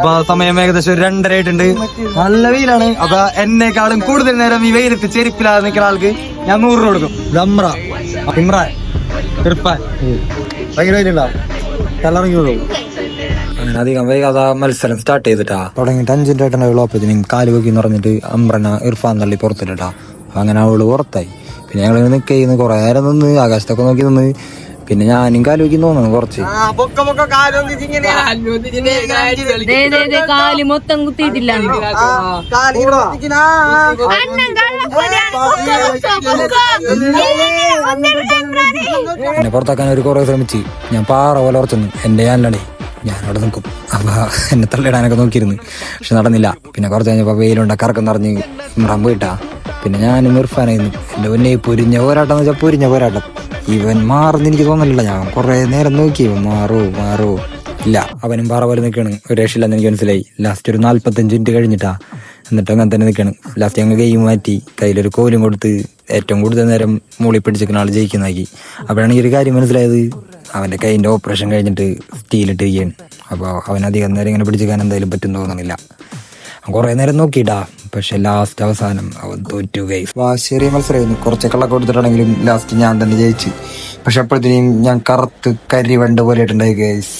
അപ്പൊ സമയം ഏകദേശം 2:30 ആയിട്ടുണ്ട്. നല്ല വെയിലാണ്. അപ്പൊ എന്നെക്കാളും കൂടുതൽ നേരം ഈ വെയിലത്ത് ചെരുപ്പില്ലാതെ നിൽക്കുന്ന ആൾക്ക് ഞാൻ 100 രൂപ കൊടുക്കും. ഇമ്രാൻ ഇർഫാൻ ഭയങ്കര വെയിലുണ്ടാവും. കല്ലറിഞ്ഞോളൂ. അങ്ങനെ അധികം വൈകാതെ മത്സരം സ്റ്റാർട്ട് ചെയ്തിട്ടാ. തുടങ്ങിയിട്ട് 5 മിനിറ്റ് ആയിട്ടുണ്ടാവുള്ളൂ. അപ്പത്തിനും കാല് വെക്കി പറഞ്ഞിട്ട് അമ്രന ഇർഫാൻ തള്ളി പുറത്തിട്ടാ. അങ്ങനെ അവള് പുറത്തായി. പിന്നെ ഞങ്ങൾ നിൽക്കുന്നു കുറെ നേരം നിന്ന് ആകാശത്തൊക്കെ നോക്കി നിന്ന്. പിന്നെ ഞാനും കാല് വെക്കി തോന്നുന്നു കുറച്ച്. കാല് മൊത്തം കുത്തിയിട്ടില്ല. എന്നെ പുറത്താക്കാൻ ഒരു കുറെ ശ്രമിച്ച്. ഞാൻ പാറ പോലെ ഉറച്ചെന്ന്. എന്റെ ഞാനല്ലേ ഞാനവിടെ നിൽക്കും. അപ്പൊ എന്നെ തള്ളിയിടാനൊക്കെ നോക്കിയിരുന്നു. പക്ഷെ നടന്നില്ല. പിന്നെ കുറച്ച് കഴിഞ്ഞപ്പോ വെയിലുണ്ട കറക്കം നിറഞ്ഞ് ഇമ്രാൻ പോയിട്ടാ. പിന്നെ ഞാനും ഇർഫാനായിരുന്നു. എന്റെ പൊന്നെ പൊരിഞ്ഞ പോരാട്ടം എന്ന് വെച്ചാൽ പൊരിഞ്ഞ പോരാട്ടം. ഇവൻ മാറുന്ന എനിക്ക് തോന്നുന്നില്ല. ഞാൻ കുറെ നേരം നോക്കി ഇവൻ മാറോ ഇല്ല. അവനും പാറ പോലെ നിൽക്കണം. ഒരു രക്ഷയില്ലെന്ന് എനിക്ക് മനസ്സിലായി. ലാസ്റ്റ് ഒരു 45 മിനിറ്റ് കഴിഞ്ഞിട്ടാ. എന്നിട്ട് അങ്ങനെ തന്നെ നിൽക്കണം. ലാസ്റ്റ് ഞങ്ങൾ ഗെയിം മാറ്റി കയ്യിലൊരു കോലും കൊടുത്ത് ഏറ്റവും കൂടുതൽ നേരം മൂളി പിടിച്ചിരിക്കുന്ന ആൾ ജയിക്കുന്നതാക്കി. അപ്പോഴാണ് ഈ ഒരു കാര്യം മനസ്സിലായത്. അവന്റെ കൈയിന്റെ ഓപ്പറേഷൻ കഴിഞ്ഞിട്ട് സ്റ്റീലിട്ടിരിക്കുകയാണ്. അപ്പോൾ അവൻ അധികം നേരം ഇങ്ങനെ പിടിച്ചിരിക്കാൻ എന്തായാലും പറ്റും തോന്നുന്നില്ല. കുറെ നേരം നോക്കിയിട്ടാ. പക്ഷെ ലാസ്റ്റ് അവസാനം അവൻ തോറ്റു ഗൈസ്. ചെറിയ മത്സരമായിരുന്നു. കുറച്ച് കള്ളൊക്കെ കൊടുത്തിട്ടാണെങ്കിലും ലാസ്റ്റ് ഞാൻ തന്നെ ജയിച്ചു. പക്ഷെ അപ്പോഴത്തേനും ഞാൻ കറുത്ത് കരിവണ്ട് പോലെ ആയിട്ടുണ്ടായി ഗൈസ്.